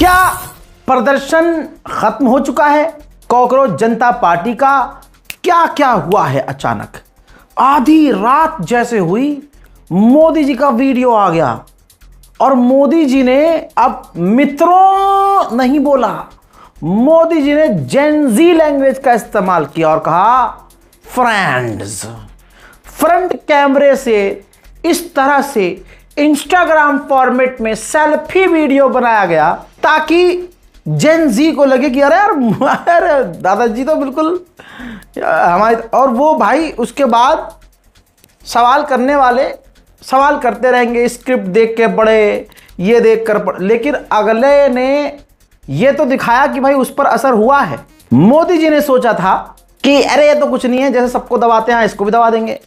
क्या प्रदर्शन खत्म हो चुका है कॉकरोच जनता पार्टी का? क्या क्या हुआ है? अचानक आधी रात जैसे हुई, मोदी जी का वीडियो आ गया और मोदी जी ने अब मित्रों नहीं बोला, मोदी जी ने जेनजी लैंग्वेज का इस्तेमाल किया और कहा फ्रेंड्स। फ्रंट कैमरे से इस तरह से इंस्टाग्राम फॉर्मेट में सेल्फी वीडियो बनाया गया ताकि जेन जी को लगे कि अरे दादाजी तो बिल्कुल हमारे। और वो भाई उसके बाद सवाल करने वाले सवाल करते रहेंगे, स्क्रिप्ट देख के पढ़े, ये देख कर पढ़े, लेकिन अगले ने ये तो दिखाया कि भाई उस पर असर हुआ है। मोदी जी ने सोचा था कि अरे ये तो कुछ नहीं है, जैसे सबको दबाते हैं इसको भी दबा देंगे।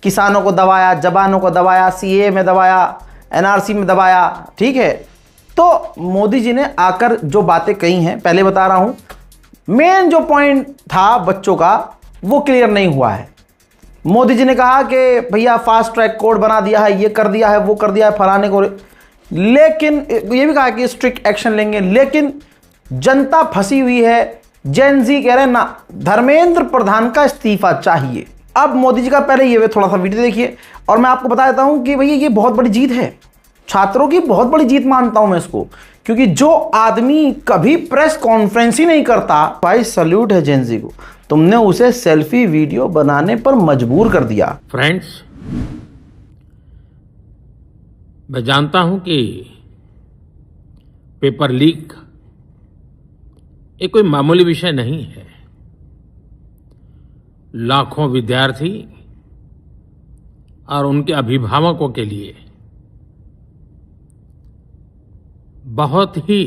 किसानों को दबाया, जवानों को दबाया, सीए में दबाया, एनआरसी में दबाया, ठीक है। तो मोदी जी ने आकर जो बातें कही हैं, पहले बता रहा हूं, मेन जो पॉइंट था बच्चों का वो क्लियर नहीं हुआ है। मोदी जी ने कहा कि भैया फास्ट ट्रैक कोर्ट बना दिया है, ये कर दिया है, वो कर दिया है, फलाने को, लेकिन ये भी कहा कि स्ट्रिक्ट एक्शन लेंगे, लेकिन जनता फंसी हुई है। जेन जी कह रहे हैं ना, धर्मेंद्र प्रधान का इस्तीफा चाहिए। अब मोदी जी का पहले ये थोड़ा सा वीडियो देखिए और मैं आपको बता देता हूं कि भैया ये बहुत बड़ी जीत है, छात्रों की बहुत बड़ी जीत मानता हूं मैं इसको, क्योंकि जो आदमी कभी प्रेस कॉन्फ्रेंस ही नहीं करता, भाई सल्यूट है जेन जी को, तुमने उसे सेल्फी वीडियो बनाने पर मजबूर कर दिया। फ्रेंड्स, मैं जानता हूं कि पेपर लीक ये कोई मामूली विषय नहीं है। लाखों विद्यार्थी और उनके अभिभावकों के लिए बहुत ही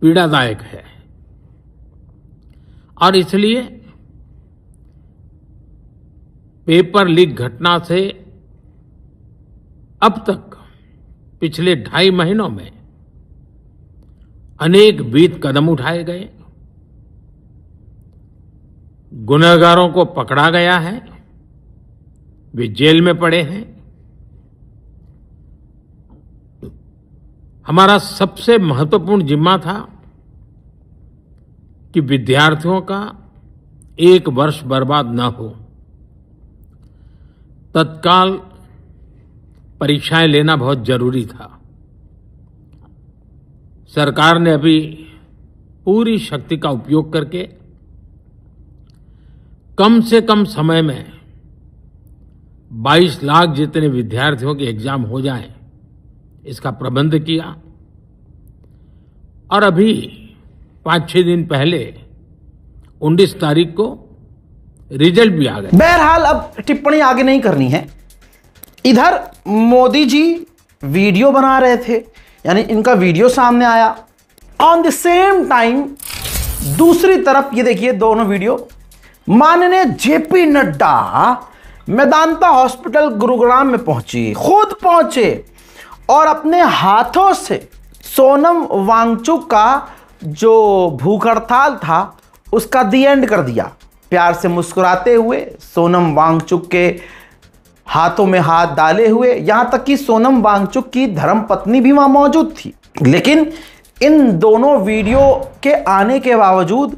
पीड़ादायक है और इसलिए पेपर लीक घटना से अब तक पिछले 2.5 महीनों में अनेक विध कदम उठाए गए, गुनहगारों को पकड़ा गया है, वे जेल में पड़े हैं। हमारा सबसे महत्वपूर्ण जिम्मा था कि विद्यार्थियों का 1 वर्ष बर्बाद न हो। तत्काल परीक्षाएं लेना बहुत जरूरी था। सरकार ने अभी पूरी शक्ति का उपयोग करके कम से कम समय में 22 लाख जितने विद्यार्थियों के एग्जाम हो जाएं, इसका प्रबंध किया और अभी 5-6 दिन पहले 19 तारीख को रिजल्ट भी आ गए। बहरहाल अब टिप्पणी आगे नहीं करनी है। इधर मोदी जी वीडियो बना रहे थे, यानी इनका वीडियो सामने आया, ऑन द सेम टाइम दूसरी तरफ ये देखिए दोनों वीडियो, माननीय जेपी नड्डा मेदांता हॉस्पिटल गुरुग्राम में खुद पहुंचे और अपने हाथों से सोनम वांगचुक का जो भूख हड़ताल था उसका दी एंड कर दिया। प्यार से मुस्कुराते हुए सोनम वांगचुक के हाथों में हाथ डाले हुए, यहां तक कि सोनम वांगचुक की धर्मपत्नी भी वहां मौजूद थी। लेकिन इन दोनों वीडियो के आने के बावजूद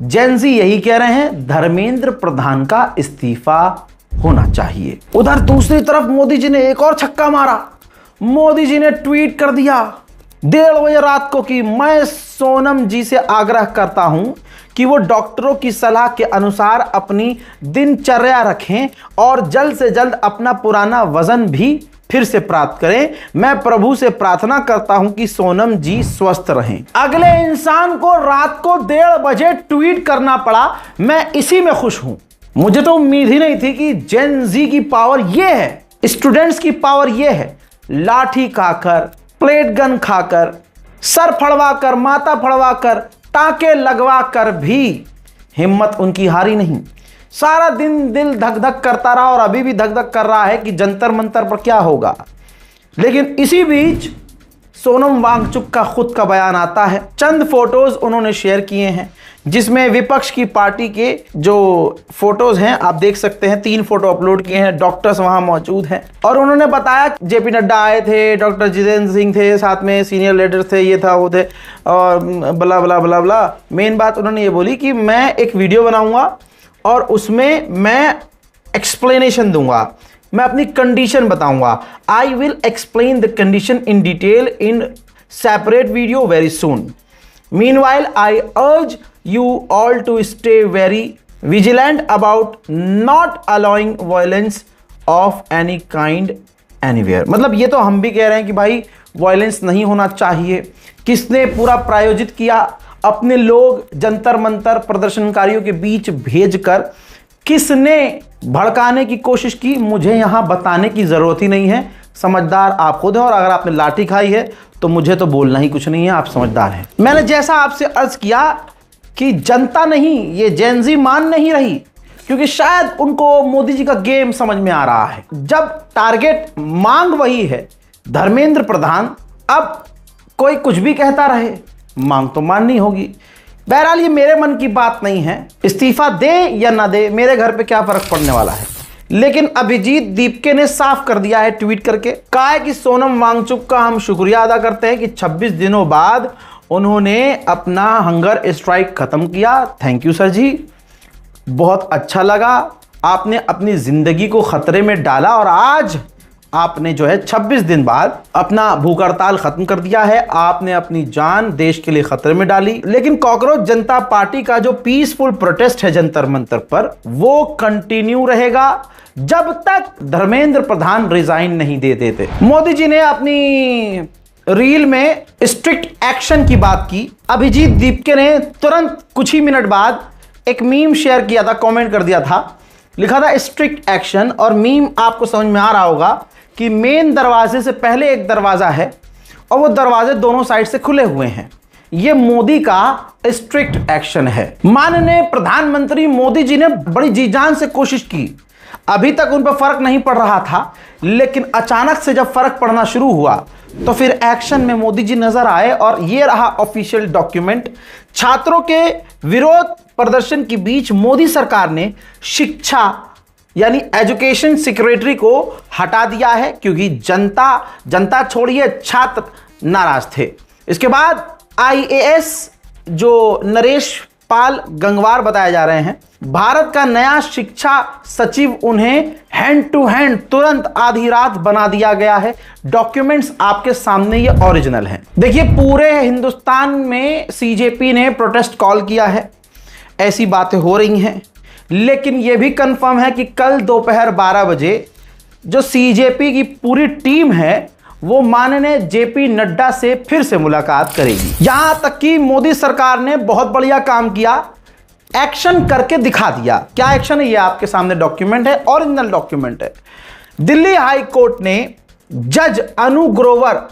जेन जी यही कह रहे हैं, धर्मेंद्र प्रधान का इस्तीफा होना चाहिए। उधर दूसरी तरफ मोदी जी ने एक और छक्का मारा। मोदी जी ने ट्वीट कर दिया 1:30 बजे रात को कि मैं सोनम जी से आग्रह करता हूं कि वो डॉक्टरों की सलाह के अनुसार अपनी दिनचर्या रखें और जल्द से जल्द अपना पुराना वजन भी फिर से प्राप्त करें। मैं प्रभु से प्रार्थना करता हूं कि सोनम जी स्वस्थ रहें। अगले इंसान को रात को 1:30 बजे ट्वीट करना पड़ा, मैं इसी में खुश हूं। मुझे तो उम्मीद ही नहीं थी कि जेन जी की पावर यह है, स्टूडेंट्स की पावर यह है, लाठी खाकर, प्लेट गन खाकर, सर फड़वा कर, माथा फड़वा कर, टाके लगवा कर भी हिम्मत उनकी हारी नहीं। सारा दिन दिल धक धक करता रहा और अभी भी धक धक कर रहा है कि जंतर मंतर पर क्या होगा। लेकिन इसी बीच सोनम वांगचुक का खुद का बयान आता है। चंद फोटोज उन्होंने शेयर किए हैं जिसमें विपक्ष की पार्टी के जो फोटोज हैं आप देख सकते हैं, 3 फोटो अपलोड किए हैं, डॉक्टर्स वहां मौजूद हैं और उन्होंने बताया जेपी नड्डा आए थे, डॉक्टर जितेंद्र सिंह थे, साथ में सीनियर लीडर्स थे, ये था वो थे और बला बला बला बला। मेन बात उन्होंने ये बोली कि मैं एक वीडियो बनाऊंगा और उसमें मैं एक्सप्लेनेशन दूंगा, मैं अपनी कंडीशन बताऊंगा। I will explain the condition in detail in separate video very soon. Meanwhile, I urge you all to stay very vigilant about not allowing violence of any kind anywhere। मतलब ये तो हम भी कह रहे हैं कि भाई वायलेंस नहीं होना चाहिए। किसने पूरा प्रायोजित किया? अपने लोग जंतर मंतर प्रदर्शनकारियों के बीच भेजकर किसने भड़काने की कोशिश की, मुझे यहां बताने की जरूरत ही नहीं है। समझदार आप खुद हैं और अगर आपने लाठी खाई है तो मुझे तो बोलना ही कुछ नहीं है, आप समझदार हैं। मैंने जैसा आपसे अर्ज किया कि जनता नहीं, ये जेनजी मान नहीं रही, क्योंकि शायद उनको मोदी जी का गेम समझ में आ रहा है। जब टारगेट मांग वही है धर्मेंद्र प्रधान, अब कोई कुछ भी कहता रहे, मांग तो माननी होगी। बहरहाल ये मेरे मन की बात नहीं है, इस्तीफा दे या ना दे मेरे घर पे क्या फर्क पड़ने वाला है। लेकिन अभिजीत दीपके ने साफ कर दिया है ट्वीट करके, कहा है कि सोनम वांगचुक का हम शुक्रिया अदा करते हैं कि 26 दिनों बाद उन्होंने अपना हंगर स्ट्राइक खत्म किया। थैंक यू सर जी, बहुत अच्छा लगा, आपने अपनी जिंदगी को खतरे में डाला और आज आपने जो है 26 दिन बाद अपना भूख हड़ताल खत्म कर दिया है। आपने अपनी जान देश के लिए खतरे में डाली। लेकिन कॉकरोच जनता पार्टी का जो पीसफुल प्रोटेस्ट है जंतर मंतर पर, वो कंटिन्यू रहेगा जब तक धर्मेंद्र प्रधान रिजाइन नहीं दे देते। मोदी जी ने अपनी रील में स्ट्रिक्ट एक्शन की बात की। अभिजीत दीपके ने तुरंत कुछ ही मिनट बाद एक मीम शेयर किया था, कमेंट कर दिया था, लिखा था स्ट्रिक्ट एक्शन। और मीम आपको समझ में आ रहा होगा कि मेन दरवाजे से पहले एक दरवाजा है और वो दरवाजे दोनों साइड से खुले हुए हैं। ये मोदी का स्ट्रिक्ट एक्शन है। माननीय प्रधानमंत्री मोदी जी ने बड़ी जी जान से कोशिश की, अभी तक उन पर फर्क नहीं पड़ रहा था, लेकिन अचानक से जब फर्क पड़ना शुरू हुआ तो फिर एक्शन में मोदी जी नजर आए और ये रहा ऑफिशियल डॉक्यूमेंट। छात्रों के विरोध प्रदर्शन के बीच मोदी सरकार ने शिक्षा यानी एजुकेशन सेक्रेटरी को हटा दिया है, क्योंकि जनता छोड़िए छात्र नाराज थे। इसके बाद IAS जो नरेश पाल गंगवार बताए जा रहे हैं, भारत का नया शिक्षा सचिव, उन्हें हैंड टू हैंड तुरंत आधी रात बना दिया गया है। डॉक्यूमेंट्स आपके सामने ये ओरिजिनल हैं। देखिए पूरे हिंदुस्तान में CJP ने प्रोटेस्ट कॉल किया है, ऐसी बातें हो रही हैं, लेकिन यह भी कंफर्म है कि कल दोपहर 12 बजे जो CJP की पूरी टीम है वो माननीय JP नड्डा से फिर से मुलाकात करेगी। यहां तक कि मोदी सरकार ने बहुत बढ़िया काम किया, एक्शन करके दिखा दिया। क्या एक्शन है? ये आपके सामने डॉक्यूमेंट है, ओरिजिनल डॉक्यूमेंट है। दिल्ली हाई कोर्ट ने जज अनु ग्रोवर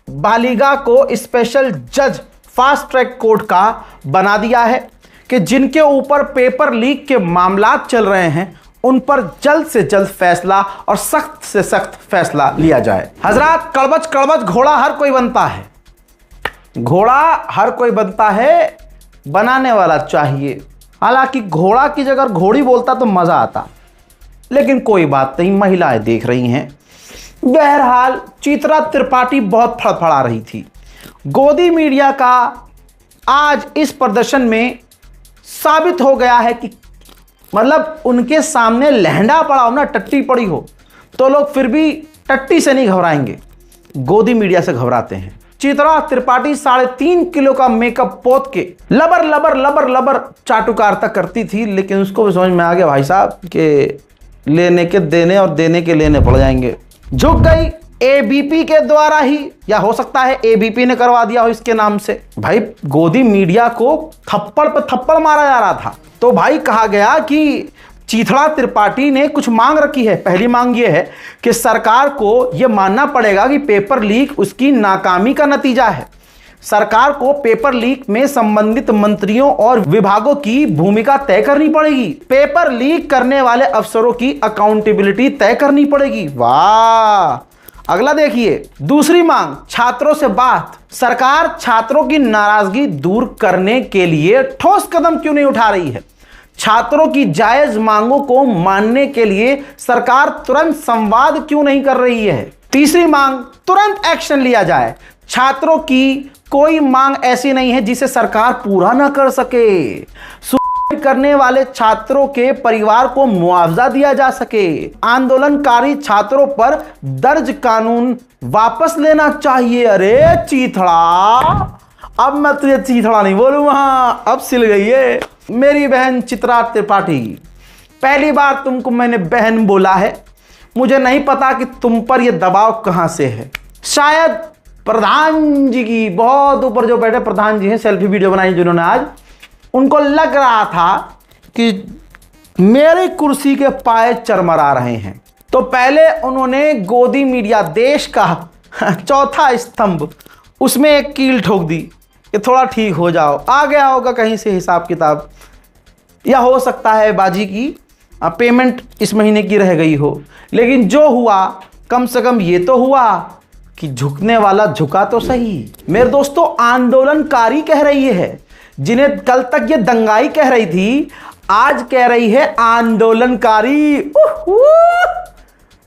बालिगा को स्पेशल जज फास्ट ट्रैक कोर्ट का बना दिया है कि जिनके ऊपर पेपर लीक के मामलात चल रहे हैं उन पर जल्द से जल्द फैसला और सख्त से सख्त फैसला लिया जाए। हजरात, कड़बच कड़बच घोड़ा हर कोई बनता है, घोड़ा हर कोई बनता है, बनाने वाला चाहिए। हालांकि घोड़ा की जगह घोड़ी बोलता तो मजा आता, लेकिन कोई बात नहीं, महिलाएं देख रही हैं। बहरहाल चित्रा त्रिपाठी बहुत फड़फड़ा रही थी। गोदी मीडिया का आज इस प्रदर्शन में साबित हो गया है कि मतलब उनके सामने लहंडा पड़ा हो ना, टट्टी पड़ी हो, तो लोग फिर भी टट्टी से नहीं घबराएंगे, गोदी मीडिया से घबराते हैं। चित्रा त्रिपाठी 3.5 किलो का मेकअप पोत के लबर लबर लबर लबर चाटुकारिता करती थी, लेकिन उसको भी समझ में आ गया भाई साहब कि लेने के देने और देने के लेने पड़ जाएंगे। झुक गई ABP के द्वारा ही, या हो सकता है ABP ने करवा दिया हो इसके नाम से। भाई गोदी मीडिया को थप्पड़ पे थप्पड़ मारा जा रहा था, तो भाई कहा गया कि चित्रा त्रिपाठी ने कुछ मांग रखी है। पहली मांग यह है कि सरकार को यह मानना पड़ेगा कि पेपर लीक उसकी नाकामी का नतीजा है। सरकार को पेपर लीक में संबंधित मंत्रियों और विभागों की भूमिका तय करनी पड़ेगी। पेपर लीक करने वाले अफसरों की अकाउंटेबिलिटी तय करनी पड़ेगी। वाह, अगला देखिए, दूसरी मांग, छात्रों से बात। सरकार छात्रों की नाराजगी दूर करने के लिए ठोस कदम क्यों नहीं उठा रही है? छात्रों की जायज मांगों को मानने के लिए सरकार तुरंत संवाद क्यों नहीं कर रही है? तीसरी मांग, तुरंत एक्शन लिया जाए। छात्रों की कोई मांग ऐसी नहीं है जिसे सरकार पूरा ना कर सके। सुसाइड करने वाले छात्रों के परिवार को मुआवजा दिया जा सके। आंदोलनकारी छात्रों पर दर्ज कानून वापस लेना चाहिए। अरे चीथड़ा, अब मैं तुझे चीथड़ा नहीं बोलूंगा, अब सिल गई है मेरी बहन चित्रा त्रिपाठी। पहली बार तुमको मैंने बहन बोला है, मुझे नहीं पता कि तुम पर यह दबाव कहां से है। शायद प्रधान जी की, बहुत ऊपर जो बैठे प्रधान जी हैं, सेल्फी वीडियो बनाई जिन्होंने आज, उनको लग रहा था कि मेरी कुर्सी के पाए चरमरा रहे हैं, तो पहले उन्होंने गोदी मीडिया, देश का चौथा स्तंभ, उसमें एक कील ठोक दी कि थोड़ा ठीक हो जाओ। आ गया होगा कहीं से हिसाब किताब, या हो सकता है बाजी की पेमेंट इस महीने की रह गई हो। लेकिन जो हुआ, कम से कम ये तो हुआ कि झुकने वाला झुका तो सही। मेरे दोस्तों, आंदोलनकारी कह रही है, जिन्हें कल तक ये दंगाई कह रही थी, आज कह रही है आंदोलनकारी।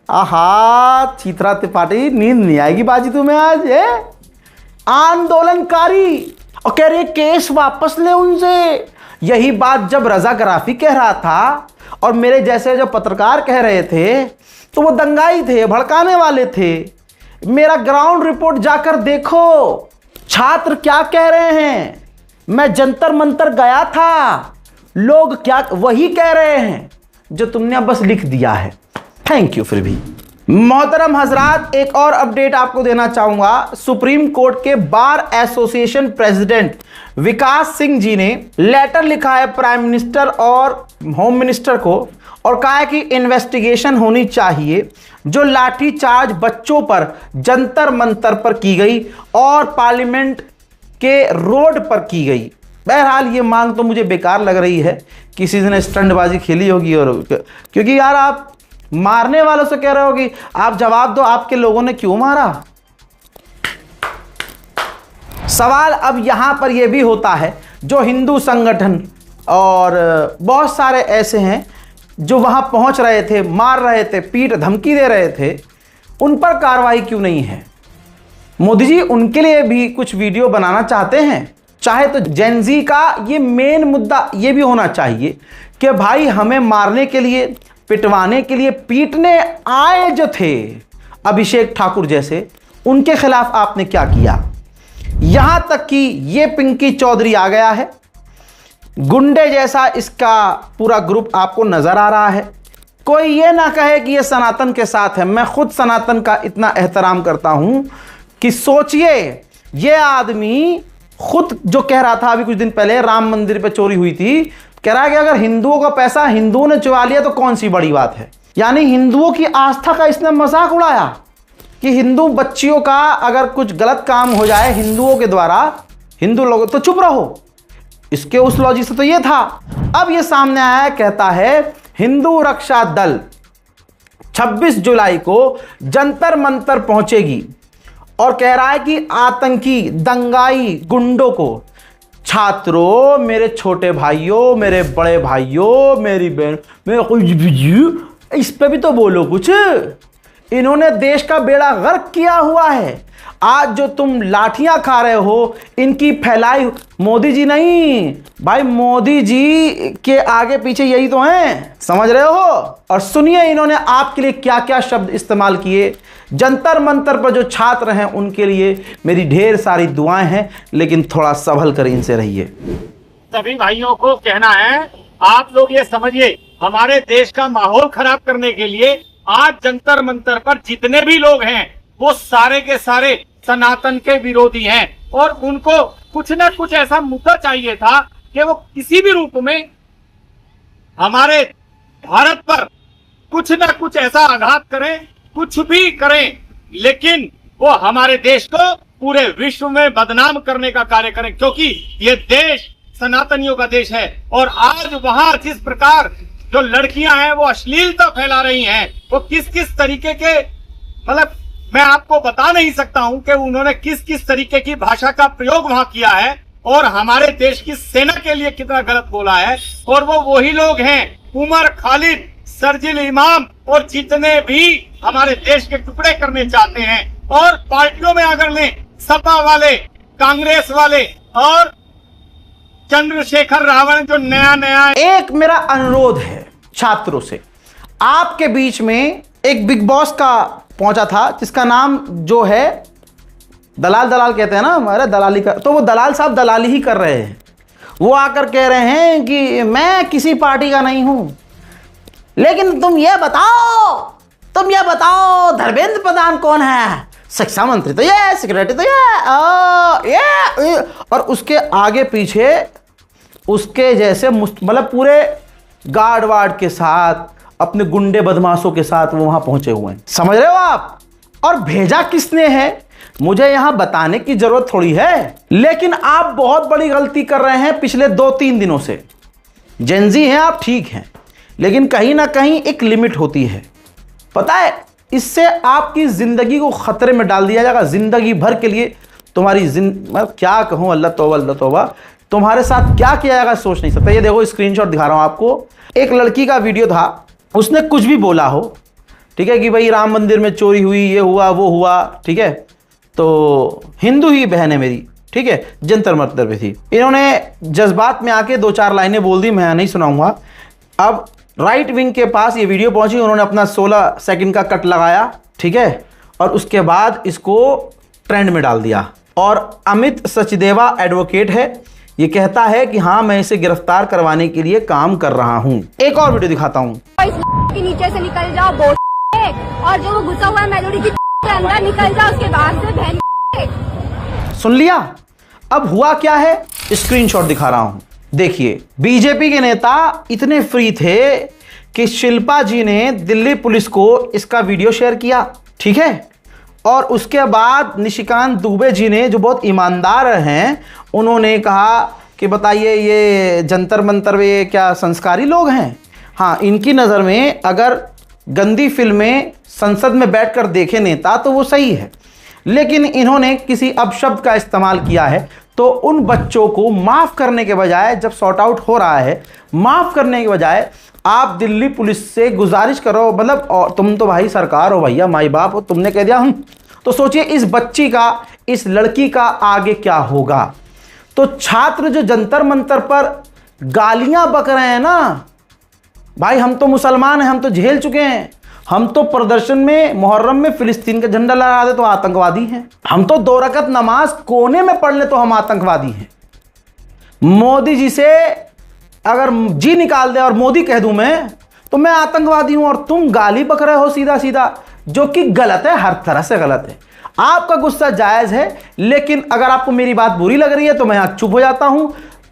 आहा चित्रा त्रिपाठी, नींद नहीं आएगी बाजी तुम्हें आज है? आंदोलनकारी, और कह रही केस वापस ले उनसे। यही बात जब रजा गराफी कह रहा था और मेरे जैसे जो पत्रकार कह रहे थे, तो वो दंगाई थे, भड़काने वाले थे। मेरा ग्राउंड रिपोर्ट जाकर देखो, छात्र क्या कह रहे हैं। मैं जंतर मंतर गया था, लोग क्या वही कह रहे हैं जो तुमने बस लिख दिया है। Thank you. फिर भी मोहतरम हजरात, एक और अपडेट आपको देना चाहूंगा। सुप्रीम कोर्ट के बार एसोसिएशन प्रेसिडेंट विकास सिंह जी ने लेटर लिखा है प्राइम मिनिस्टर और होम मिनिस्टर को, और कहा है कि इन्वेस्टिगेशन होनी चाहिए जो लाठीचार्ज बच्चों पर जंतर मंतर पर की गई और पार्लियामेंट के रोड पर की गई। बहरहाल ये मांग तो मुझे बेकार लग रही है, किसी ने स्टंटबाजी खेली होगी, और क्योंकि यार आप मारने वालों से कह रहे हो कि आप जवाब दो, आपके लोगों ने क्यों मारा। सवाल अब यहां पर यह भी होता है, जो हिंदू संगठन और बहुत सारे ऐसे हैं जो वहां पहुंच रहे थे, मार रहे थे, पीट धमकी दे रहे थे, उन पर कार्रवाई क्यों नहीं है? मोदी जी उनके लिए भी कुछ वीडियो बनाना चाहते हैं। चाहे तो जेनजी का ये मेन मुद्दा ये भी होना चाहिए कि भाई हमें मारने के लिए, पिटवाने के लिए, पीटने आए जो थे अभिषेक ठाकुर जैसे, उनके खिलाफ आपने क्या किया। यहां तक कि ये पिंकी चौधरी आ गया है, गुंडे जैसा इसका पूरा ग्रुप आपको नजर आ रहा है। कोई ये ना कहे कि ये सनातन के साथ है। मैं खुद सनातन का इतना एहतराम करता हूं कि सोचिए, ये आदमी खुद जो कह रहा था अभी कुछ दिन पहले, राम मंदिर पे चोरी हुई थी, कह रहा है कि अगर हिंदुओं का पैसा हिंदुओं ने चुरा लिया तो कौन सी बड़ी बात है। यानी हिंदुओं की आस्था का इसने मजाक उड़ाया कि हिंदू बच्चियों का अगर कुछ गलत काम हो जाए हिंदुओं के द्वारा, हिंदू लोग तो चुप रहो। इसके उस लॉजिक से तो ये था। अब ये सामने आया, कहता है हिंदू रक्षा दल 26 जुलाई को जंतर मंतर पहुंचेगी और कह रहा है कि आतंकी, दंगाई गुंडों को, छात्रों, मेरे छोटे भाइयों, मेरे बड़े भाइयों, मेरी बहन, मेरे कुछ इस पे भी तो बोलो कुछ। इन्होंने देश का बेड़ा गर्क किया हुआ है। आज जो तुम लाठियां खा रहे हो, इनकी फैलाई मोदी जी नहीं भाई, मोदी जी के आगे पीछे यही तो हैं, समझ रहे हो। और सुनिए इन्होंने आपके लिए क्या क्या शब्द इस्तेमाल किए। जंतर मंतर पर जो छात्र हैं उनके लिए मेरी ढेर सारी दुआएं हैं, लेकिन थोड़ा संभल कर इनसे रहिए। सभी भाइयों को कहना है, आप लोग ये समझिए, हमारे देश का माहौल खराब करने के लिए आज जंतर मंतर पर जितने भी लोग हैं वो सारे के सारे सनातन के विरोधी हैं, और उनको कुछ न कुछ ऐसा मुद्दा चाहिए था कि वो किसी भी रूप में हमारे भारत पर कुछ न कुछ ऐसा आघात करें, कुछ भी करें, लेकिन वो हमारे देश को पूरे विश्व में बदनाम करने का कार्य करें, क्योंकि ये देश सनातनियों का देश है। और आज वहां जिस प्रकार जो लड़कियां हैं वो अश्लीलता फैला रही हैं, वो किस किस तरीके के मतलब मैं आपको बता नहीं सकता हूं कि उन्होंने किस किस तरीके की भाषा का प्रयोग वहां किया है और हमारे देश की सेना के लिए कितना गलत बोला है। और वो वही लोग हैं, उमर खालिद, शर्जील इमाम और जितने भी हमारे देश के टुकड़े करने चाहते हैं। और पार्टियों में अगर लें, सपा वाले, कांग्रेस वाले और चंद्रशेखर रावण जो नया नया। एक मेरा अनुरोध है छात्रों से, आपके बीच में एक बिग बॉस का पहुंचा था जिसका नाम जो है दलाल कहते हैं ना, हमारे दलाली कर, तो वो दलाल साहब दलाली ही कर रहे हैं। वो आकर कह रहे हैं कि मैं किसी पार्टी का नहीं हूं, लेकिन तुम ये बताओ धर्मेंद्र प्रधान कौन है, शिक्षा मंत्री तो ये, सिक्योरिटी तो ये और उसके आगे पीछे उसके जैसे मतलब पूरे गार्ड वार्ड के साथ, अपने गुंडे बदमाशों के साथ वो वहां पहुंचे हुए हैं। समझ रहे हो आप? और भेजा किसने है मुझे यहां बताने की जरूरत थोड़ी है, लेकिन आप बहुत बड़ी गलती कर रहे हैं पिछले 2-3 दिनों से। जेनजी हैं आप, ठीक हैं, लेकिन कहीं ना कहीं एक लिमिट होती है। पता है, इससे आपकी जिंदगी को खतरे में डाल दिया जाएगा, जिंदगी भर के लिए तुम्हारी मैं क्या कहूं, अल्लाह तौबा, तुम्हारे साथ क्या किया जाएगा सोच नहीं सकता। ये देखो स्क्रीनशॉट दिखा रहा हूं आपको, एक लड़की का वीडियो था, उसने कुछ भी बोला हो, ठीक है, कि भाई राम मंदिर में चोरी हुई, ये हुआ वो हुआ, ठीक है, तो हिंदू ही बहन है मेरी, ठीक है, जंतर मंतर पे थी। इन्होंने जज्बात में आके 2-4 लाइनें बोल दी, मैं नहीं सुनाऊंगा। अब राइट विंग के पास ये वीडियो पहुंची, उन्होंने अपना 16 सेकंड का कट लगाया, ठीक है, और उसके बाद इसको ट्रेंड में डाल दिया। और अमित सचदेवा एडवोकेट है, ये कहता है कि हाँ मैं इसे गिरफ्तार करवाने के लिए काम कर रहा हूँ। एक और वीडियो दिखाता हूँ। के नीचे से निकल जाओ और जो वो घुसा हुआ है मेलोडी के अंदर निकल जाओ, उसके बाद से बहन। सुन लिया? अब हुआ क्या है, स्क्रीनशॉट दिखा रहा हूं, देखिए। बीजेपी के नेता इतने फ्री थे कि शिल्पा जी ने दिल्ली पुलिस को इसका वीडियो शेयर किया, ठीक है, और उसके बाद निशिकांत दुबे जी ने, जो बहुत ईमानदार हैं, उन्होंने कहा कि बताइए ये जंतर मंतर वे क्या संस्कारी लोग हैं? हाँ, इनकी नज़र में अगर गंदी फिल्में संसद में बैठकर देखे नेता तो वो सही है, लेकिन इन्होंने किसी अपशब्द का इस्तेमाल किया है, तो उन बच्चों को माफ़ करने के बजाय, जब सॉर्ट आउट हो रहा है, माफ़ करने के बजाय आप दिल्ली पुलिस से गुजारिश करो, मतलब, और तुम तो भाई सरकार हो भैया, माई बाप हो, तुमने कह दिया हम, तो सोचिए इस बच्ची का, इस लड़की का आगे क्या होगा। तो छात्र जो जंतर मंतर पर गालियां बक रहे हैं ना, भाई हम तो मुसलमान हैं, हम तो झेल चुके हैं, हम तो प्रदर्शन में मुहर्रम में फिलिस्तीन का झंडा लहरा दे तो आतंकवादी हैं, हम तो 2 रकत नमाज कोने में पढ़ ले तो हम आतंकवादी हैं। मोदी जी से अगर जी निकाल दे और मोदी कह दूं मैं, तो मैं आतंकवादी हूं, और तुम गाली बक रहे हो सीधा सीधा, जो कि गलत है, हर तरह से गलत है। आपका गुस्सा जायज है, लेकिन अगर आपको मेरी बात बुरी लग रही है तो मैं यहां चुप हो जाता हूं।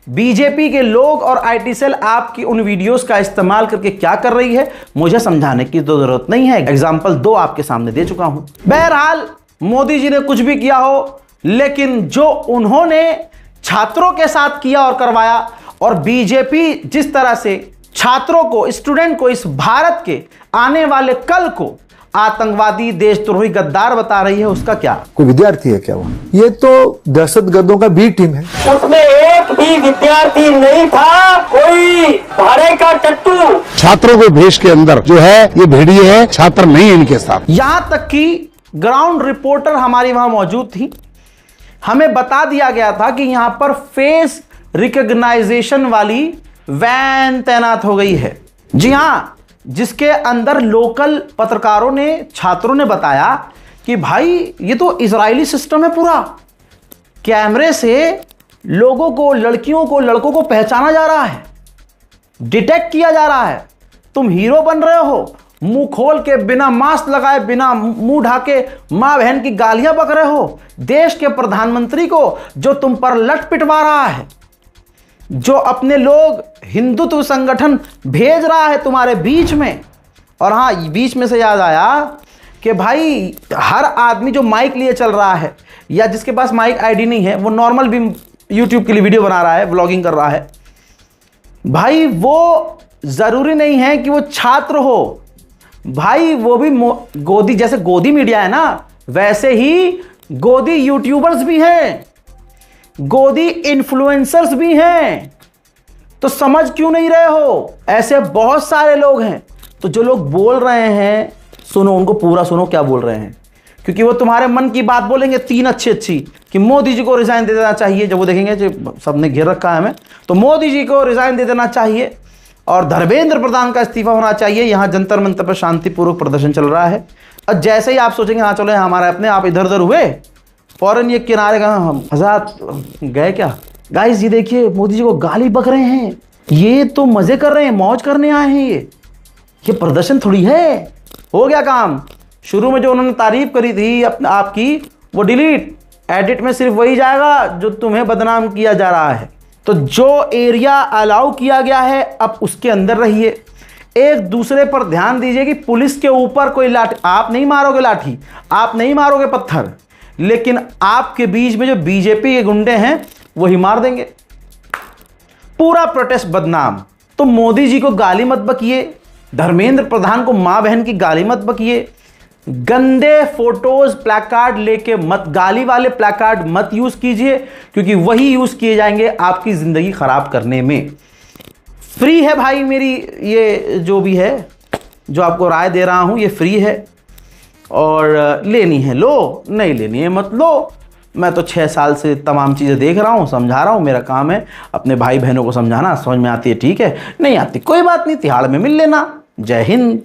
बीजेपी के लोग और आईटी सेल आपकी उन वीडियोस का इस्तेमाल करके क्या कर रही है, मुझे समझाने की तो जरूरत नहीं है, एग्जाम्पल 2 आपके सामने दे चुका हूं। बहरहाल मोदी जी ने कुछ भी किया हो, लेकिन जो उन्होंने छात्रों के साथ किया और करवाया, और बीजेपी जिस तरह से छात्रों को, स्टूडेंट को, इस भारत के आने वाले कल को आतंकवादी, देशद्रोही, गद्दार बता रही है, उसका क्या? कोई विद्यार्थी है क्या वो? ये तो दहशतगर्दों का बी टीम है। उसमें एक भी विद्यार्थी नहीं था, कोई भाड़े का टट्टू। छात्रों के भेष के अंदर जो है ये भेड़िए है, छात्र नहीं है इनके साथ। यहां तक कि ग्राउंड रिपोर्टर हमारी वहां मौजूद थी, हमें बता दिया गया था कि यहां पर फेस रिकॉग्नाइजेशन वाली वैन तैनात हो गई है। जी हां, जिसके अंदर लोकल पत्रकारों ने, छात्रों ने बताया कि भाई ये तो इजरायली सिस्टम है पूरा, कैमरे से लोगों को, लड़कियों को, लड़कों को पहचाना जा रहा है, डिटेक्ट किया जा रहा है। तुम हीरो बन रहे हो, मुंह खोल के, बिना मास्क लगाए, बिना मुंह ढाके मां बहन की गालियां बक रहे हो देश के प्रधानमंत्री को, जो तुम पर लट पिटवा रहा है, जो अपने लोग हिंदुत्व संगठन भेज रहा है तुम्हारे बीच में। और हाँ, बीच में से याद आया कि भाई हर आदमी जो माइक लिए चल रहा है, या जिसके पास माइक आईडी नहीं है, वो नॉर्मल भी यूट्यूब के लिए वीडियो बना रहा है, व्लॉगिंग कर रहा है, भाई वो जरूरी नहीं है कि वो छात्र हो, भाई वो भी गोदी, जैसे गोदी मीडिया है ना, वैसे ही गोदी यूट्यूबर्स भी हैं, गोदी इन्फ्लुएंसर्स भी हैं। तो समझ क्यों नहीं रहे हो? ऐसे बहुत सारे लोग हैं। तो जो लोग बोल रहे हैं, सुनो, उनको पूरा सुनो क्या बोल रहे हैं, क्योंकि वो तुम्हारे मन की बात बोलेंगे तीन अच्छी कि मोदी जी को रिजाइन दे देना चाहिए। जब वो देखेंगे जो सबने घेर रखा है हमें, तो मोदी जी को रिजाइन दे देना चाहिए और धर्मेंद्र प्रधान का इस्तीफा होना चाहिए। यहां जंतर मंतर पर शांतिपूर्वक प्रदर्शन चल रहा है। और जैसे ही आप सोचेंगे हाँ चलो हमारे अपने, आप इधर उधर हुए, फौरन ये किनारे का हम आजाद गए क्या। गाइस ये देखिए, मोदी जी को गाली बक रहे हैं, ये तो मजे कर रहे हैं, मौज करने आए हैं। ये प्रदर्शन थोड़ी है। हो गया काम। शुरू में जो उन्होंने तारीफ करी थी आपकी, वो डिलीट, एडिट में सिर्फ वही जाएगा जो तुम्हें बदनाम किया जा रहा है। तो जो एरिया अलाउ किया गया है अब उसके अंदर रहिए। एक दूसरे पर ध्यान दीजिए कि पुलिस के ऊपर कोई लाठी, आप नहीं मारोगे लाठी, आप नहीं मारोगे पत्थर, लेकिन आपके बीच में जो बीजेपी के गुंडे हैं वही मार देंगे। पूरा प्रोटेस्ट बदनाम। तो मोदी जी को गाली मत बकिए, धर्मेंद्र प्रधान को मां बहन की गाली मत बकिए, गंदे फोटोज प्लैकार्ड लेके मत, गाली वाले प्लैकार्ड मत यूज कीजिए, क्योंकि वही यूज किए जाएंगे आपकी जिंदगी खराब करने में। फ्री है भाई मेरी ये जो भी है, जो आपको राय दे रहा हूं, ये फ्री है और लेनी है लो, नहीं लेनी है मत लो। मैं तो 6 साल से तमाम चीज़ें देख रहा हूँ, समझा रहा हूँ। मेरा काम है अपने भाई बहनों को समझाना। समझ में आती है ठीक है, नहीं आती कोई बात नहीं, तिहाड़ में मिल लेना। जय हिंद।